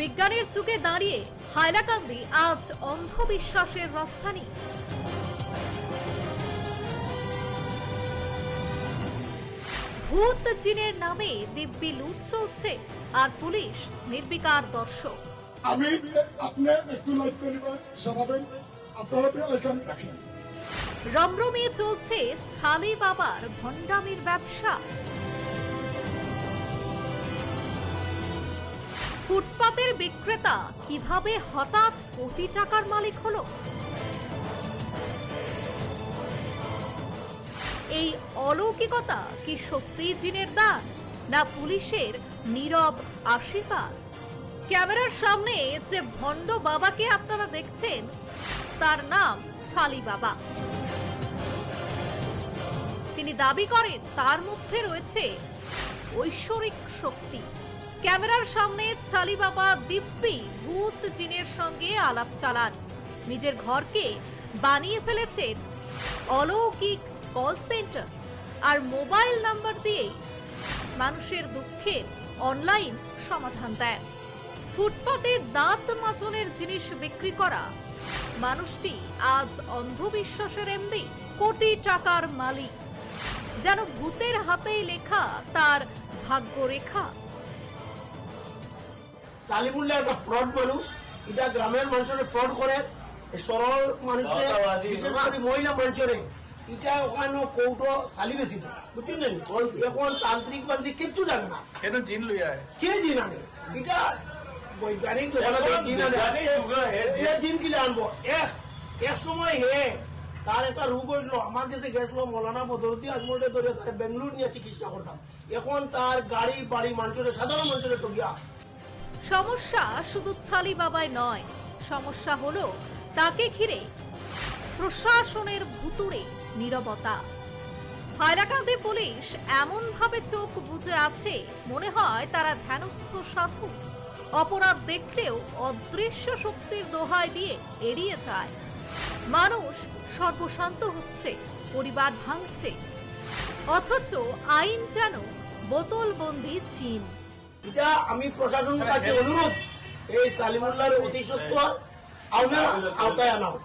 বিজ্ঞানের যুগে দাঁড়িয়ে হাইলাকান্দি আজ অন্ধবিশ্বাসের রাজধানী। ভূত জিনের নামে দিব্যি লুট চলছে আর পুলিশ নির্বিকার দর্শক। আমি আপনার একটু লাইক করিবা স্বভাবে আপনারা এখানে রাখেন। রমরমিয়ে চলছে ছালি বাবার ভণ্ডামির ব্যবসা। ফুটপাতের বিক্রেতা কিভাবে হঠাৎ কোটি টাকার মালিক হলো? এই অলৌকিকতা কি সত্যি জিনের দান, না পুলিশের নীরব আশীর্বাদ? ক্যামেরার সামনে যে ভণ্ড বাবাকে আপনারা দেখছেন তার নাম ছালি বাবা। তিনি দাবি করেন তার মধ্যে রয়েছে ঐশ্বরিক শক্তি। ক্যামেরার সামনে ছালি বাবা দিব্যি ভূত জিনের সঙ্গে আলাপ চালান। নিজের ঘরকে বানিয়ে ফেলেছেন অলৌকিক কল সেন্টার আর মোবাইল নাম্বার দিয়ে মানুষের দুঃখের অনলাইন সমাধান দেন। ফুটপাতে দাঁত মাজনের জিনিস বিক্রি করা মানুষটি আজ অন্ধবিশ্বাসের এমডি, কোটি টাকার মালিক। যেন ভূতের হাতেই লেখা তার ভাগ্যরেখা। সালিমুল্লাহ একটা ফ্রড মানুষ, এটা গ্রামের মানুষের ফ্রড করে, সরল মানুষের বিশেষ করে মহিলা মানুষের এটা ওখানে কৌটো সালি বেশি তো বুঝলেন। এখন তান্ত্রিক মান্ত্রিক কিচ্ছু জানে না, কেন জিন লইয়া কে জিন আনে? এটা বৈজ্ঞানিক জিন কিনে আনবো। এক সময় হে তার একটা রোগ হইল, আমার কাছে গেছিল মৌলানা বদরুদ্দি আজমলকে ধরে তার বেঙ্গলুর নিয়ে চিকিৎসা করতাম। এখন তার গাড়ি বাড়ি মানুষের সাধারণ মানুষের টকিয়া। সমস্যা শুধু ছালি বাবায় নয়, সমস্যা হলো তাকে ঘিরে প্রশাসনের ভুতুড়ে নীরবতা। হাইলাকান্দি পুলিশ এমন ভাবে চোখ বুজে আছে মনে হয় তারা ধ্যানস্থ সাধু। অপরাধ দেখলেও অদৃশ্য শক্তির দোহাই দিয়ে এড়িয়ে যায়। মানুষ সর্বশান্ত হচ্ছে, পরিবার ভাঙছে, অথচ আইন যেন বোতলবন্দি চীন। এটা আমি প্রশাসনের কাছে অনুরোধ, এই সালিমুল্লাহর অতি সত্ত্বর আওতায় আনাও।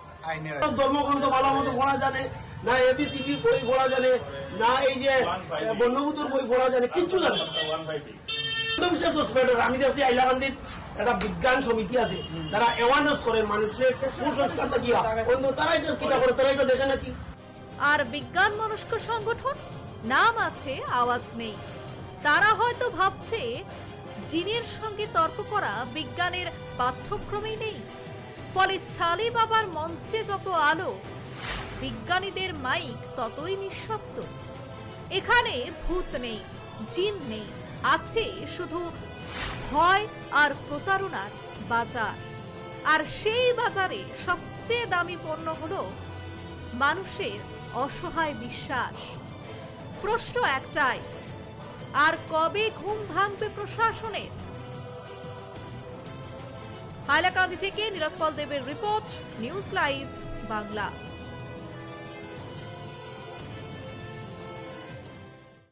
ধর্মগ্রন্থ ভালো মতো পড়া জানে না, এবিসিডি বই পড়া জানে না, এই যে বন্যভূতর বই পড়া জানে, কিচ্ছু জানে না। আমি দেখছি হাইলাকান্দির একটা বিজ্ঞান সমিতি আছে, তারা অ্যাওয়ারনেস করে মানুষের কুসংস্কারটা কি, তারা এটা কিটা করে, তারা এটা দেখে নাকি। আর বিজ্ঞান মনস্ক সংগঠন নাম আছে আওয়াজ নেই। তারা হয়তো ভাবছে জিনের সঙ্গে তর্ক করা বিজ্ঞানের পাঠ্যক্রমেই নেই। ফলে ছালি বাবার মঞ্চে যত আলো, বিজ্ঞানীদের মাইক ততই নিঃশব্দ। এখানে ভূত নেই, জিন নেই, আছে শুধু ভয় আর প্রতারণার বাজার। আর সেই বাজারে সবচেয়ে দামি পণ্য হলো মানুষের অসহায় বিশ্বাস। প্রশ্ন একটাই, আর কবে ঘুম ভাঙবে প্রশাসনের? হাইলাকান্দি থেকে নীলোৎপল দেবের রিপোর্ট, নিউজ লাইভ বাংলা।